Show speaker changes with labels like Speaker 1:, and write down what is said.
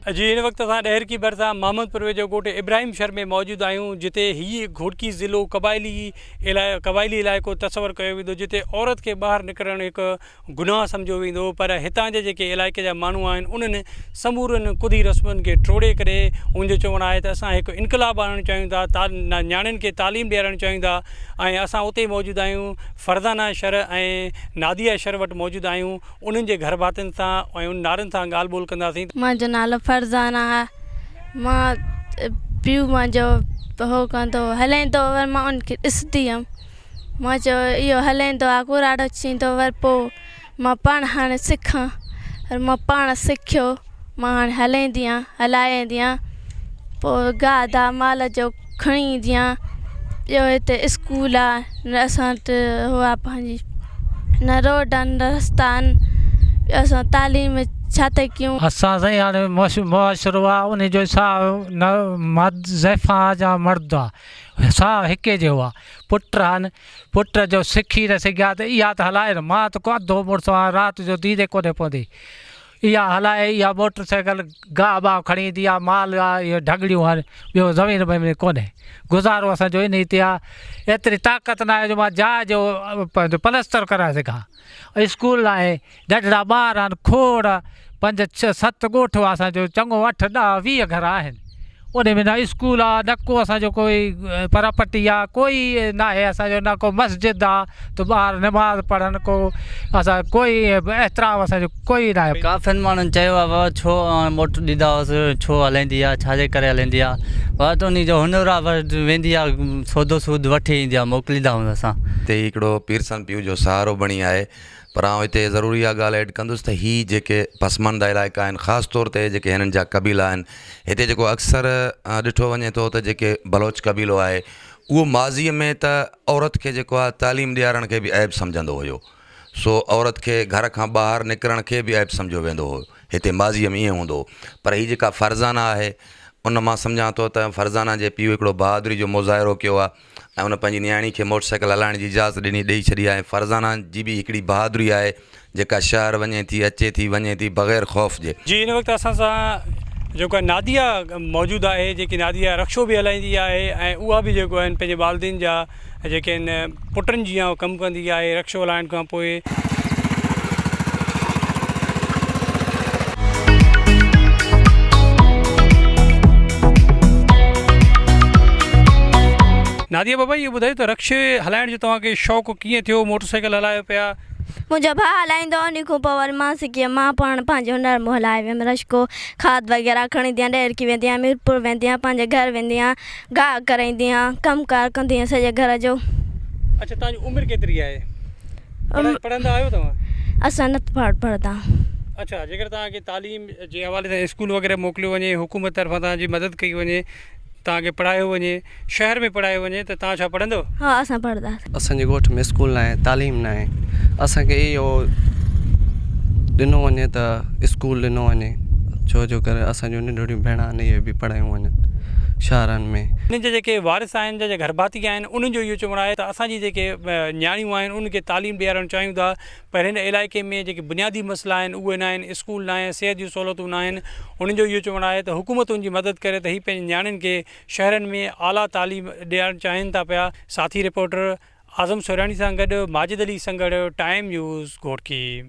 Speaker 1: जी इन वक्त असां डहर की भरिसां मोहम्मदपुर जो ॻोठ इब्राहिम शहर में मौजूद आहियूं, जिते ही घोटकी ज़िलो कबाइली इलाइक़ो तस्वर कयो वेंदो, जिते औरत के ॿाहिरि निकिरणु हिकु गुनाह सम्झो वेंदो। पर हितां जे जेके इलाइक़े जा माण्हू आहिनि उन्हनि समूरनि कुदी रस्मुनि खे टोड़े करे उनजो चवणु आहे त असां हिकु इनकलाब आणणु चाहियूं था, न्याणियुनि खे तालीम ॾियारणु चाहियूं था। ऐं असां उते मौजूदु आहियूं फरज़ाना शहर ऐं नादिया शहर वटि मौजूदु आहियूं। उन्हनि जे घर भातियुनि सां ऐं उन नारनि सां ॻाल्हि ॿोल कंदासीं।
Speaker 2: मुंहिंजो नालो फरज़ाना आहे। मां पीउ मुंहिंजो हो कंदो हलाईंदो, वरी मां उनखे ॾिसंदी हुअमि। मां चयो इहो हलाईंदो आहे को ॾाढो चईंदो, वरी पोइ मां पाण हाणे सिखां। वरी मां पाण सिखियो, मां हाणे हलाईंदी आहियां, हलाए ईंदी आहियां। पोइ गाह दाह माल जो खणी ईंदी आहियां। ॿियो हिते स्कूल आहे, असां वटि हो आहे पंहिंजी न रोड आहिनि न रस्ता आहिनि। ॿियो असां तालीम छा था कयूं।
Speaker 3: असां साईं हाणे मुआशिरो आहे, उन जो हिसाब न ज़ैफ़ा जा मर्द आहे, साह हिके जो आहे। पुट आहिनि, पुट जो सिखी न सघिया त इहा त हलाए न। मां त अधो मुड़ुसु आहियां, राति जो दीदे कोन्हे पवंदी, इहा हलाए। इहा मोटर साइकिल गाह बाह खणी ईंदी आहे, माल आहे, इहे ढगड़ियूं आहिनि। ॿियो ज़मीन में कोन्हे, गुज़ारो असांजो इन हिते आहे। एतिरी ताक़त न आहे जो मां जहाज जो पलस्तर कराए सघां। स्कूल आहे, नंढड़ा ॿार आहिनि, खोड़ 5 6 7 ॻोठ आहे असांजो, चङो 8 10 20 घर आहिनि। उन में न स्कूल आहे, न को असांजो कोई परापटी आहे, कोई न आहे असांजो, न को मस्जिद आहे त ॿार नमाज़ पढ़नि, को असां कोई एतिराम असांजो कोई न आहे।
Speaker 4: काफ़िनि माण्हुनि चयो आहे बाबा छो मोटर ॾींदा हुअसि, छो हलाईंदी आहे, छाजे करे हलाईंदी आहे। बाबा त उन जो हुनर आहे, वेंदी आहे सौदो सूद वठी ईंदी आहे, मोकिलींदा आहियूं असां।
Speaker 5: हिते हिकिड़ो पीरसन पीउ जो सहारो बणी आहे। पर आउं हिते ज़रूरी आहे ॻाल्हि ऐड कंदुसि त हीअ जेके पसमंदा इलाइक़ा आहिनि, ख़ासि तौर ते जेके हिननि जा क़बीला आहिनि, हिते जेको अक्सर ॾिठो वञे थो त जेके बलोच क़बीलो आहे उहो माज़ीअ में त औरत खे जेको आहे तालीम ॾियारण खे बि ऐब सम्झंदो हुयो। सो औरत खे घर खां ॿाहिरि निकिरण खे बि ऐब सम्झो वेंदो हुयो, हिते माज़ीअ में ईअं हूंदो हो। पर हीअ जेका फरज़ाना आहे, उन मां सम्झां थो त फरज़ाना जे पीउ हिकिड़ो बहादुरी जो मुज़ाहिरो कयो आहे ऐं उन पंहिंजी न्याणी खे मोटरसाइकिल हलाइण जी इजाज़त ॾेई छॾी आहे। फरज़ाना जी बि हिकिड़ी बहादुरी आहे जेका शहर वञे थी, अचे थी, वञे थी बग़ैर ख़ौफ़ जे।
Speaker 1: जी इन वक़्तु असां सां जेको नादिया मौजूदु आहे, जेकी नादिया रक्शो बि हलाईंदी आहे ऐं उहा बि जेको आहिनि पंहिंजे वालिदीन जा जेके आहिनि पुटनि जी कमु कंदी आहे रक्शो हलाइण खां पोइ। नादिया बाबा इहो ॿुधायो त रक्शे हलाइण जो तव्हांखे शौक़ु कीअं थियो, मोटरसाइकिल हलायो पिया?
Speaker 2: मुंहिंजो भाउ हलाईंदो, उन खां पोइ वरी मां सिखी, मां पाण पंहिंजे हुनर में हलाए वियमि। रश्को खाद वग़ैरह खणी ईंदी आहियां, ॾेरकी वेंदी आहियां, मीरपुर वेंदी आहियां, पंहिंजे घर वेंदी आहियां, गाह कराईंदी आहियां, कमकार कंदी आहियां सॼे घर जो।
Speaker 1: अच्छा, तव्हांजी उमिरि केतिरी आहे? पढ़ंदा आहियो तव्हां?
Speaker 2: असां न पढ़ंदा।
Speaker 1: अच्छा, जेकर तव्हांखे तालीम जे हवाले सां स्कूल वग़ैरह मोकिलियो वञे, हुकूमत तरफ़ां तव्हांजी मदद कई वञे, तव्हांखे पढ़ायो वञे, शहर में पढ़ायो वञे, त तव्हां छा पढ़ंदो?
Speaker 2: हा, असां पढ़ंदासीं।
Speaker 6: असांजे ॻोठ में स्कूल न आहे, तालीम न आहे। असांखे इहो ॾिनो वञे त स्कूल ॾिनो वञे, छो जो करे असांजो नंढड़ियूं भेण आहिनि, इहे बि पढ़ायूं वञनि शहरनि में।
Speaker 1: इन्हनि जे जेके वारिस आहिनि, जेके घर भाती आहिनि, उन्हनि जो इहो चवणु आहे त असांजी जेके न्याणियूं आहिनि उनखे तालीम ॾियारणु चाहियूं था। पर हिन इलाइक़े में जेके बुनियादी मसइला आहिनि उहे न आहिनि, स्कूल न आहे, सिहत जूं सहूलियतूं न आहिनि। उन्हनि जो इहो चवणु आहे त हुकूमत उनजी मदद करे त हीअ पंहिंजी न्याणियुनि खे शहरनि में आला तालीम ॾियणु चाहिनि था पिया। साथी रिपोर्टर आज़म सोरानी सां गॾु माजिद अली संगड़, टाइम न्यूज़ घोटकी।